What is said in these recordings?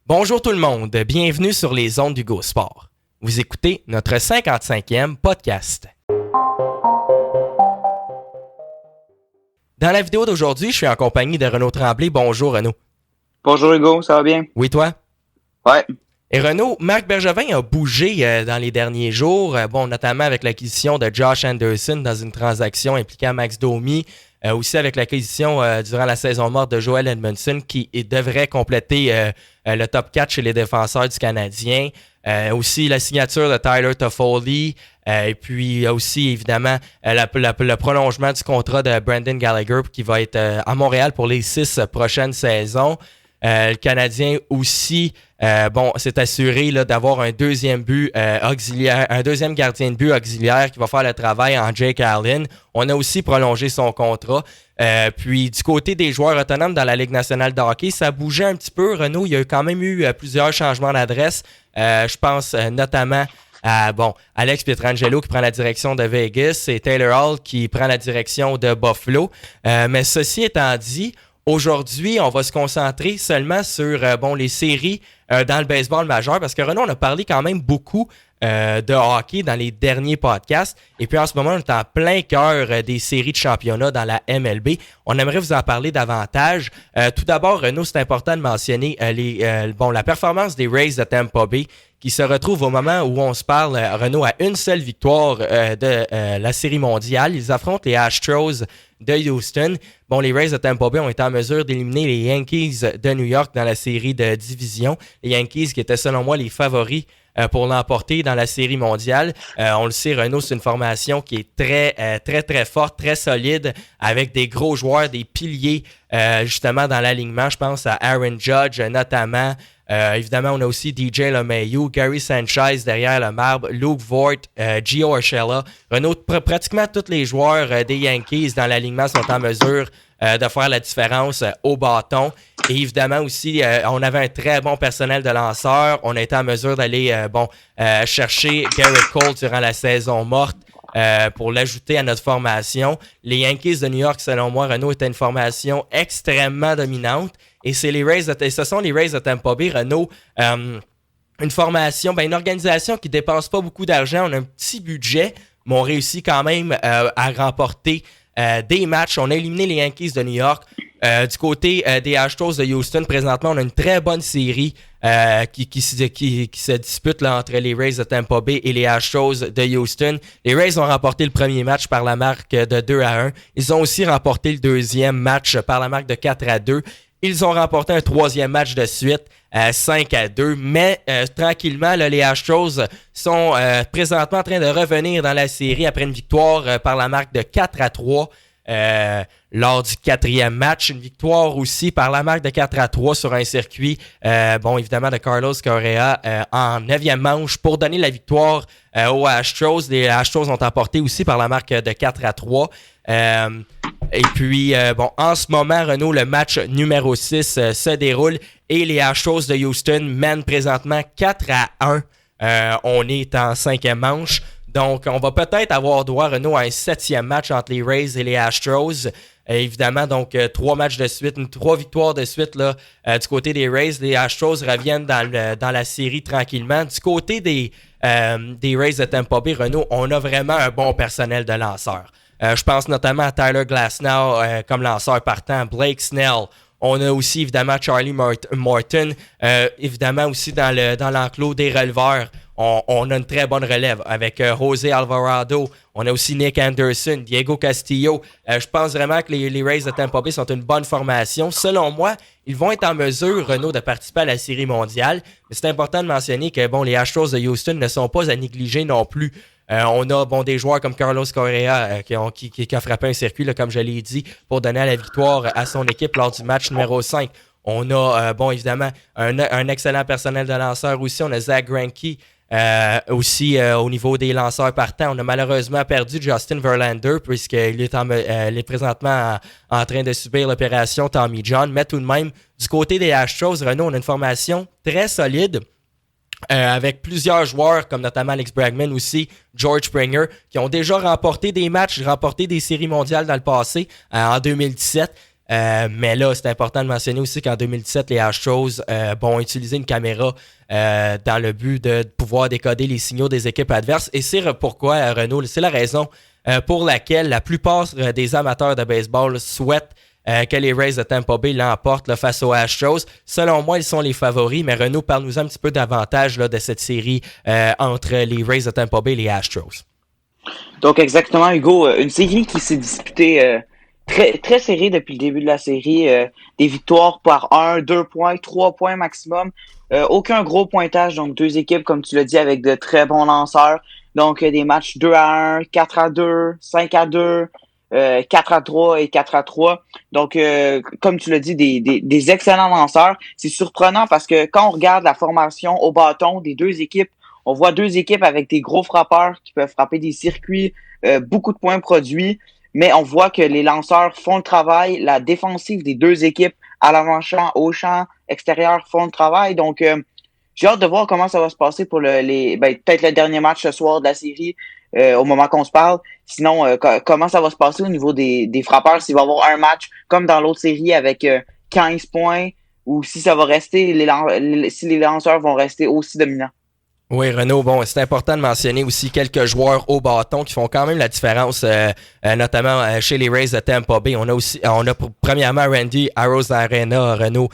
Bonjour tout le monde, bienvenue sur les ondes d'Hugo Sport. Vous écoutez notre 55e podcast. Dans la vidéo d'aujourd'hui, je suis en compagnie de Renaud Tremblay. Bonjour Renaud. Bonjour Hugo, ça va bien? Oui, toi? Ouais. Et Renaud, Marc Bergevin a bougé dans les derniers jours, notamment avec l'acquisition de Josh Anderson dans une transaction impliquant Max Domi, aussi avec l'acquisition durant la saison morte de Joel Edmondson qui devrait compléter le top 4 chez les défenseurs du Canadien. Aussi la signature de Tyler Toffoli, et puis aussi évidemment le prolongement du contrat de Brendan Gallagher qui va être à Montréal pour les 6 prochaines saisons. Le Canadien aussi s'est assuré là, d'avoir un deuxième but auxiliaire, un deuxième gardien de but auxiliaire qui va faire le travail en Jake Allen. On a aussi prolongé son contrat. Puis du côté des joueurs autonomes dans la Ligue nationale de hockey, ça bougeait un petit peu. Renaud, il y a quand même eu plusieurs changements d'adresse. Je pense notamment à Alex Pietrangelo qui prend la direction de Vegas et Taylor Hall qui prend la direction de Buffalo. Mais ceci étant dit, aujourd'hui, on va se concentrer seulement sur les séries dans le baseball majeur parce que Renaud, on a parlé quand même beaucoup de hockey dans les derniers podcasts. Et puis en ce moment, on est en plein cœur des séries de championnat dans la MLB. On aimerait vous en parler davantage. Tout d'abord, Renaud, c'est important de mentionner la performance des Rays de Tampa Bay qui se retrouve au moment où on se parle, Renaud, à une seule victoire de la Série mondiale. Ils affrontent les Astros de Houston. Les Rays de Tampa Bay ont été en mesure d'éliminer les Yankees de New York dans la série de division. Les Yankees qui étaient, selon moi, les favoris pour l'emporter dans la Série mondiale. On le sait, Renaud, c'est une formation qui est très forte, très solide, avec des gros joueurs, des piliers, justement, dans l'alignement. Je pense à Aaron Judge, notamment. Évidemment, on a aussi DJ LeMahieu, Gary Sanchez derrière le marbre, Luke Voigt, Gio Urshela. Renaud, pratiquement tous les joueurs des Yankees dans l'alignement sont en mesure de faire la différence au bâton. Et évidemment aussi, on avait un très bon personnel de lanceurs. On a été en mesure d'aller chercher Garrett Cole durant la saison morte pour l'ajouter à notre formation. Les Yankees de New York, selon moi, Renaud, était une formation extrêmement dominante. Et ce sont les Rays de Tampa Bay, Renaud. Une formation, une organisation qui ne dépense pas beaucoup d'argent. On a un petit budget, mais on réussit quand même à remporter des matchs. On a éliminé les Yankees de New York. Du côté des Astros de Houston, présentement, on a une très bonne série qui se dispute là, entre les Rays de Tampa Bay et les Astros de Houston. Les Rays ont remporté le premier match par la marque de 2-1. Ils ont aussi remporté le deuxième match par la marque de 4-2. Ils ont remporté un troisième match de suite, 5-2. Mais tranquillement, là, les Astros sont présentement en train de revenir dans la série après une victoire par la marque de 4-3 lors du quatrième match. Une victoire aussi par la marque de 4-3 sur un circuit, évidemment, de Carlos Correa en 9e manche pour donner la victoire aux Astros. Les Astros ont emporté aussi par la marque de 4-3. Et puis, en ce moment, Renaud, le match numéro 6 se déroule et les Astros de Houston mènent présentement 4-1. On est en 5e manche. Donc, on va peut-être avoir droit, Renaud, à un 7e match entre les Rays et les Astros. Évidemment, donc, 3 matchs de suite, 3 victoires de suite là, du côté des Rays. Les Astros reviennent dans la série tranquillement. Du côté des Rays de Tampa Bay, Renaud, on a vraiment un bon personnel de lanceurs. Je pense notamment à Tyler Glasnow comme lanceur partant, Blake Snell. On a aussi évidemment Charlie Morton, évidemment aussi dans l'enclos des releveurs. On a une très bonne relève avec José Alvarado. On a aussi Nick Anderson, Diego Castillo. Je pense vraiment que les Rays de Tampa Bay sont une bonne formation. Selon moi, ils vont être en mesure, Renaud, de participer à la Série mondiale. Mais c'est important de mentionner que les Astros de Houston ne sont pas à négliger non plus. On a des joueurs comme Carlos Correa qui a frappé un circuit, là, comme je l'ai dit, pour donner la victoire à son équipe lors du match numéro 5. On a, évidemment, un excellent personnel de lanceurs aussi. On a Zach Greinke aussi au niveau des lanceurs partants. On a malheureusement perdu Justin Verlander puisqu'il est présentement en train de subir l'opération Tommy John. Mais tout de même, du côté des Astros, Renaud, on a une formation très solide. Avec plusieurs joueurs, comme notamment Alex Bregman aussi, George Springer, qui ont déjà remporté des matchs, remporté des séries mondiales dans le passé, en 2017. Mais là, c'est important de mentionner aussi qu'en 2017, les Astros ont utilisé une caméra dans le but de pouvoir décoder les signaux des équipes adverses. Et c'est pourquoi, Renaud, c'est la raison pour laquelle la plupart des amateurs de baseball souhaitent que les Rays de Tampa Bay l'emportent là, face aux Astros. Selon moi, ils sont les favoris, mais Renaud, parle-nous un petit peu davantage là, de cette série entre les Rays de Tampa Bay et les Astros. Donc exactement, Hugo, une série qui s'est disputée très, très serrée depuis le début de la série. Des victoires par 1, 2 points, 3 points maximum. Aucun gros pointage, donc deux équipes, comme tu l'as dit, avec de très bons lanceurs. Donc des matchs 2-1, 4-2, 5-2. 4-3 et 4-3. Donc, comme tu l'as dit, des excellents lanceurs. C'est surprenant parce que quand on regarde la formation au bâton des deux équipes, on voit deux équipes avec des gros frappeurs qui peuvent frapper des circuits, beaucoup de points produits, mais on voit que les lanceurs font le travail. La défensive des deux équipes à l'avant-champ, au champ, extérieur font le travail. Donc, j'ai hâte de voir comment ça va se passer pour peut-être le dernier match ce soir de la série. Au moment qu'on se parle. Sinon, comment ça va se passer au niveau des frappeurs, s'il va y avoir un match comme dans l'autre série avec 15 points ou si ça va rester, si les lanceurs vont rester aussi dominants. Oui, Renaud, bon, c'est important de mentionner aussi quelques joueurs au bâton qui font quand même la différence, notamment chez les Rays de Tampa Bay. On a premièrement Randy Arozarena, Renaud,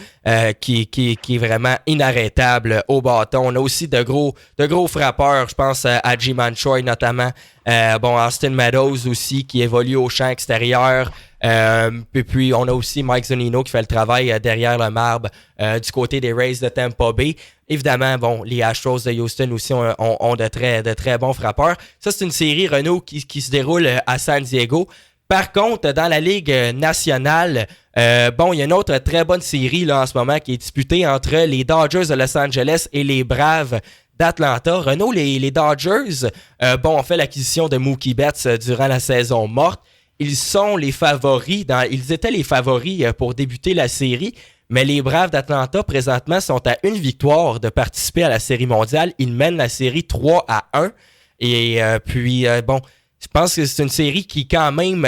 qui est vraiment inarrêtable au bâton. On a aussi de gros frappeurs, je pense à Ji-Man Choi notamment. Austin Meadows aussi qui évolue au champ extérieur. Puis on a aussi Mike Zunino qui fait le travail derrière le marbre du côté des Rays de Tampa Bay. Évidemment, les Astros de Houston aussi ont de très bons frappeurs. Ça, c'est une série, Renaud, qui se déroule à San Diego. Par contre, dans la Ligue nationale, il y a une autre très bonne série là en ce moment qui est disputée entre les Dodgers de Los Angeles et les Braves d'Atlanta. Renaud, les Dodgers ont fait l'acquisition de Mookie Betts durant la saison morte. Ils sont les favoris, ils étaient les favoris pour débuter la série, mais les Braves d'Atlanta, présentement, sont à une victoire de participer à la Série mondiale. Ils mènent la série 3-1. Et je pense que c'est une série qui, quand même,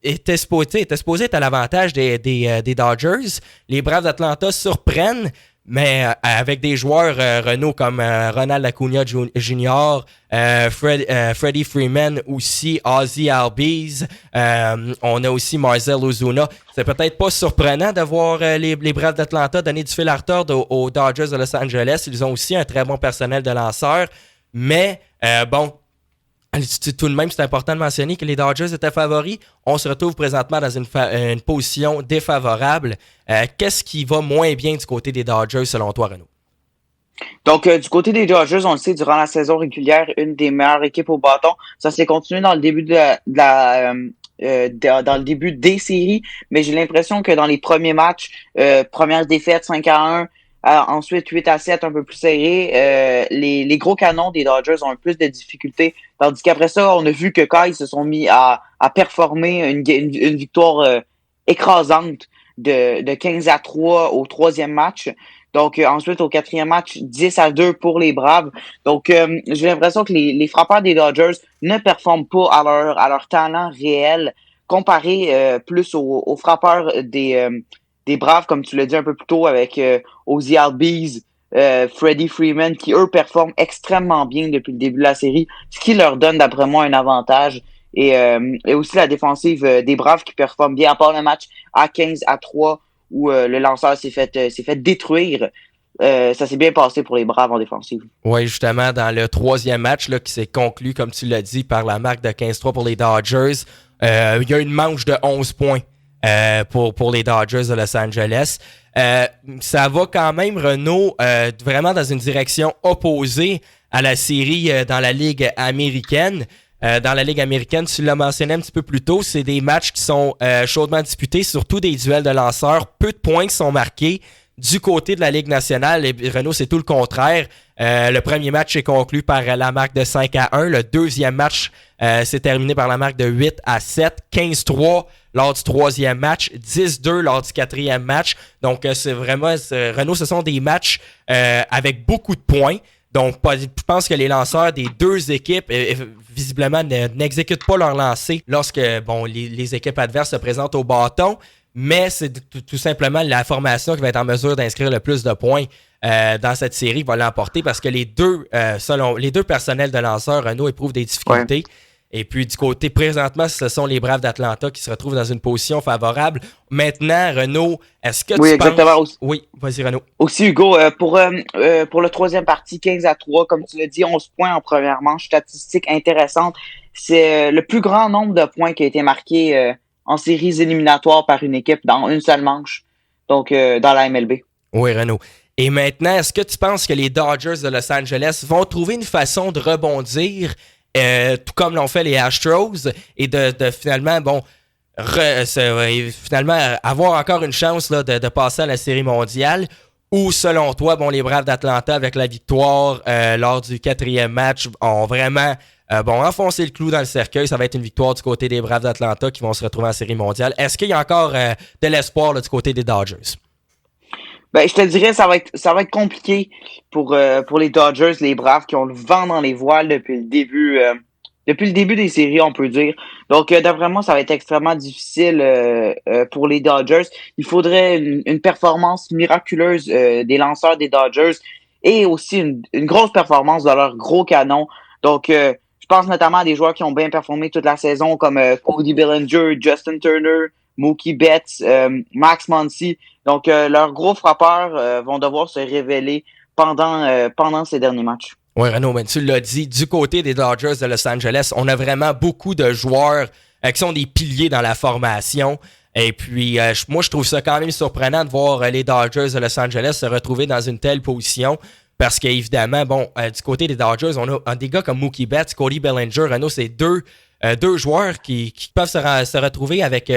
était supposée être à l'avantage des Dodgers. Les Braves d'Atlanta surprennent, mais avec des joueurs, Renaud, comme Ronald Acuna Jr., Freddie Freeman aussi, Ozzie Albies, on a aussi Marcell Ozuna. C'est peut-être pas surprenant de voir les Braves d'Atlanta donner du fil à retordre aux Dodgers de Los Angeles. Ils ont aussi un très bon personnel de lanceurs, mais tout de même, c'est important de mentionner que les Dodgers étaient favoris. On se retrouve présentement dans une position défavorable. Qu'est-ce qui va moins bien du côté des Dodgers, selon toi, Renaud? Donc, du côté des Dodgers, on le sait, durant la saison régulière, une des meilleures équipes au bâton. Ça s'est continué dans le début dans le début des séries, mais j'ai l'impression que dans les premiers matchs, première défaite 5-1, ensuite 8-7, un peu plus serré, les gros canons des Dodgers ont un plus de difficultés, tandis qu'après ça, on a vu que quand ils se sont mis à performer une victoire écrasante de 15-3 au troisième match. Donc, ensuite, au quatrième match, 10-2 pour les Braves. Donc, j'ai l'impression que les frappeurs des Dodgers ne performent pas à leur talent réel, comparé plus aux frappeurs des Braves, comme tu l'as dit un peu plus tôt, avec Ozzie Albies, Freddie Freeman, qui, eux, performent extrêmement bien depuis le début de la série, ce qui leur donne, d'après moi, un avantage. Et aussi la défensive des Braves qui performe bien, à part le match à 15-3, où le lanceur s'est fait détruire. Ça s'est bien passé pour les Braves en défensive. Oui, justement, dans le troisième match là, qui s'est conclu, comme tu l'as dit, par la marque de 15-3 pour les Dodgers, il y a une manche de 11 points pour les Dodgers de Los Angeles. Ça va quand même, Renaud, vraiment dans une direction opposée à la série dans la Ligue américaine. Dans la Ligue américaine, tu l'as mentionné un petit peu plus tôt, c'est des matchs qui sont chaudement disputés, surtout des duels de lanceurs. Peu de points qui sont marqués du côté de la Ligue nationale. Et Renaud, c'est tout le contraire. Le premier match est conclu par la marque de 5-1. Le deuxième match s'est terminé par la marque de 8-7. 15-3 lors du troisième match. 10-2 lors du quatrième match. Donc, c'est vraiment... Renaud, ce sont des matchs avec beaucoup de points. Donc, je pense que les lanceurs des deux équipes, visiblement, n'exécutent pas leur lancer lorsque les équipes adverses se présentent au bâton. mais c'est tout simplement la formation qui va être en mesure d'inscrire le plus de points dans cette série qui va l'emporter parce que selon les deux personnels de lanceurs, Renaud éprouvent des difficultés. Ouais. Et puis, du côté, présentement, ce sont les Braves d'Atlanta qui se retrouvent dans une position favorable. Maintenant, Renaud, est-ce que tu penses... Oui, vas-y, Renaud. Aussi, Hugo, pour le troisième parti, 15-3, comme tu l'as dit, 11 points en première manche, statistique intéressante. C'est le plus grand nombre de points qui a été marqué en séries éliminatoires par une équipe dans une seule manche, donc dans la MLB. Oui, Renaud. Et maintenant, est-ce que tu penses que les Dodgers de Los Angeles vont trouver une façon de rebondir tout comme l'ont fait les Astros, et de finalement, finalement avoir encore une chance là, de passer à la Série mondiale, ou selon toi, les Braves d'Atlanta, avec la victoire lors du 4e match, ont vraiment enfoncé le clou dans le cercueil. Ça va être une victoire du côté des Braves d'Atlanta qui vont se retrouver en Série mondiale. Est-ce qu'il y a encore de l'espoir là, du côté des Dodgers? Ben, je te dirais, ça va être compliqué pour les Dodgers, les Braves qui ont le vent dans les voiles depuis le début des séries, on peut dire. Donc, d'après moi, ça va être extrêmement difficile pour les Dodgers. Il faudrait une performance miraculeuse des lanceurs des Dodgers et aussi une grosse performance de leurs gros canons. Donc, je pense notamment à des joueurs qui ont bien performé toute la saison, comme Cody Bellinger, Justin Turner, Mookie Betts, Max Muncy. Donc, leurs gros frappeurs vont devoir se révéler pendant ces derniers matchs. Oui, Renaud, tu l'as dit, du côté des Dodgers de Los Angeles, on a vraiment beaucoup de joueurs qui sont des piliers dans la formation. Et puis, moi, je trouve ça quand même surprenant de voir les Dodgers de Los Angeles se retrouver dans une telle position. Parce qu'évidemment, du côté des Dodgers, on a des gars comme Mookie Betts, Cody Bellinger, Renaud, c'est deux joueurs qui peuvent se retrouver avec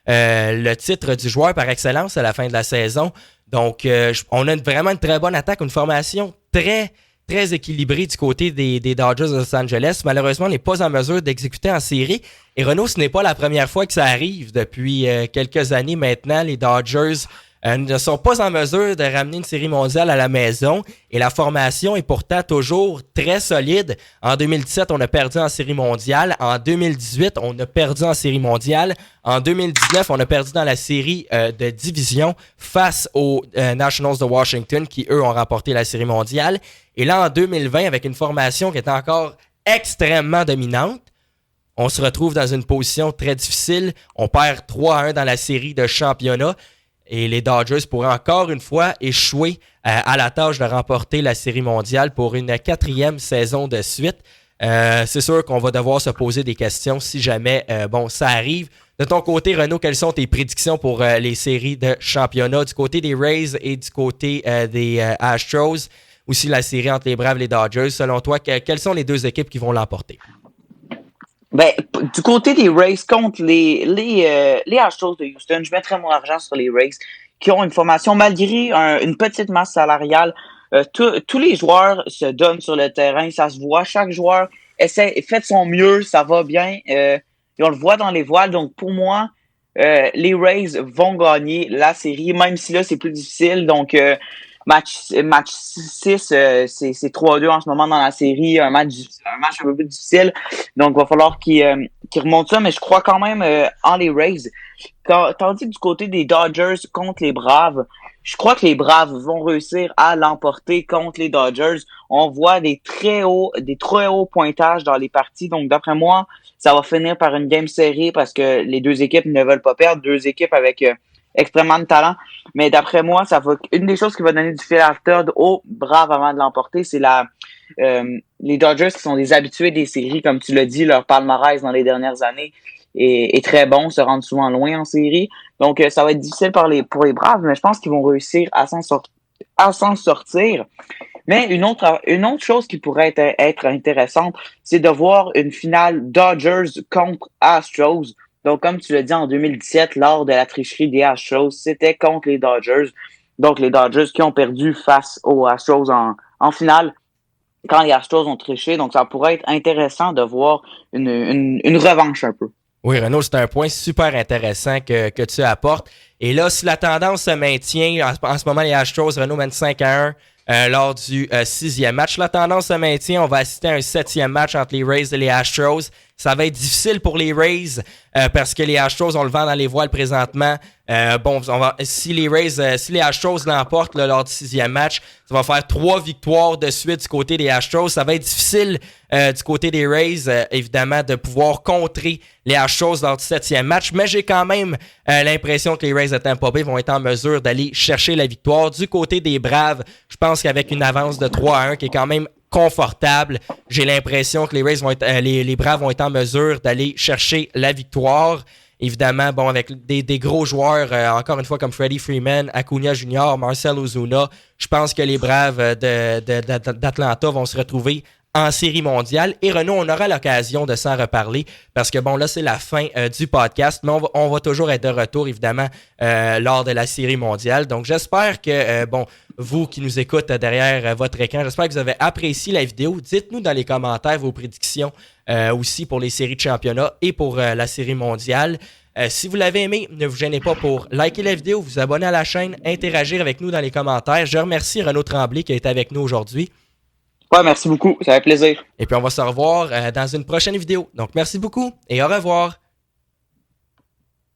le titre du joueur par excellence à la fin de la saison. Donc, on a vraiment une très bonne attaque, une formation très, très équilibrée du côté des Dodgers de Los Angeles. Malheureusement, on n'est pas en mesure d'exécuter en série. Et Renaud, ce n'est pas la première fois que ça arrive. Depuis quelques années maintenant, les Dodgers ne sont pas en mesure de ramener une série mondiale à la maison et la formation est pourtant toujours très solide. En 2017, on a perdu en série mondiale. En 2018, on a perdu en série mondiale. En 2019, on a perdu dans la série de division face aux Nationals de Washington qui, eux, ont remporté la série mondiale. Et là, en 2020, avec une formation qui est encore extrêmement dominante, on se retrouve dans une position très difficile. On perd 3-1 dans la série de championnat. Et les Dodgers pourraient encore une fois échouer à la tâche de remporter la Série mondiale pour une 4e saison de suite. C'est sûr qu'on va devoir se poser des questions si jamais ça arrive. De ton côté, Renaud, quelles sont tes prédictions pour les séries de championnat du côté des Rays et du côté des Astros? Aussi la série entre les Braves et les Dodgers. Selon toi, quelles sont les deux équipes qui vont l'emporter? Ben, du côté des Rays contre les Astros de Houston, je mettrais mon argent sur les Rays qui ont une formation malgré une petite masse salariale. Tous les joueurs se donnent sur le terrain, ça se voit. Chaque joueur fait de son mieux, ça va bien. Et on le voit dans les voiles. Donc, pour moi, les Rays vont gagner la série, même si là, c'est plus difficile. Donc, match 6, c'est 3-2 en ce moment dans la série, un match un peu plus difficile. Donc, il va falloir qu'ils remontent ça, mais je crois quand même en les Rays. Tandis que du côté des Dodgers contre les Braves, je crois que les Braves vont réussir à l'emporter contre les Dodgers. On voit des très hauts pointages dans les parties. Donc, d'après moi, ça va finir par une game serrée parce que les deux équipes ne veulent pas perdre. Deux équipes avec extrêmement de talent. Mais d'après moi, une des choses qui va donner du fil à retordre aux Braves avant de l'emporter, c'est les Dodgers qui sont des habitués des séries, comme tu l'as dit, leur palmarès dans les dernières années est très bon, se rendent souvent loin en série. Donc, ça va être difficile pour les Braves, mais je pense qu'ils vont réussir à s'en sortir. Mais une autre chose qui pourrait être intéressante, c'est de voir une finale Dodgers contre Astros. Donc, comme tu l'as dit en 2017, lors de la tricherie des Astros, c'était contre les Dodgers. Donc, les Dodgers qui ont perdu face aux Astros en finale quand les Astros ont triché. Donc, ça pourrait être intéressant de voir une revanche un peu. Oui, Renaud, c'est un point super intéressant que tu apportes. Et là, si la tendance se maintient, en ce moment, les Astros, Renaud mène 5-1 lors du 6e match. La tendance se maintient, on va assister à un 7e match entre les Rays et les Astros. Ça va être difficile pour les Rays parce que les Astros ont le vent dans les voiles présentement. Si les Rays, si les Astros l'emportent là, lors du 6e match, ça va faire 3 victoires de suite du côté des Astros. Ça va être difficile du côté des Rays, évidemment, de pouvoir contrer les Astros lors du 7e match, mais j'ai quand même l'impression que les Rays de Tampa Bay vont être en mesure d'aller chercher la victoire. Du côté des Braves, je pense qu'avec une avance de 3-1 qui est quand même confortable, j'ai l'impression que les Braves vont être en mesure d'aller chercher la victoire. Évidemment, avec des gros joueurs, encore une fois, comme Freddie Freeman, Acuna Jr., Marcell Ozuna, je pense que les Braves d'Atlanta vont se retrouver en série mondiale. Et Renaud, on aura l'occasion de s'en reparler parce que là, c'est la fin du podcast, mais on va toujours être de retour, évidemment, lors de la série mondiale. Donc, j'espère que, vous qui nous écoutez derrière votre écran, j'espère que vous avez apprécié la vidéo. Dites-nous dans les commentaires vos prédictions aussi pour les séries de championnat et pour la série mondiale. Si vous l'avez aimé, ne vous gênez pas pour liker la vidéo, vous abonner à la chaîne, interagir avec nous dans les commentaires. Je remercie Renaud Tremblay qui a été avec nous aujourd'hui. Ouais, merci beaucoup, ça fait plaisir. Et puis on va se revoir dans une prochaine vidéo. Donc merci beaucoup et au revoir.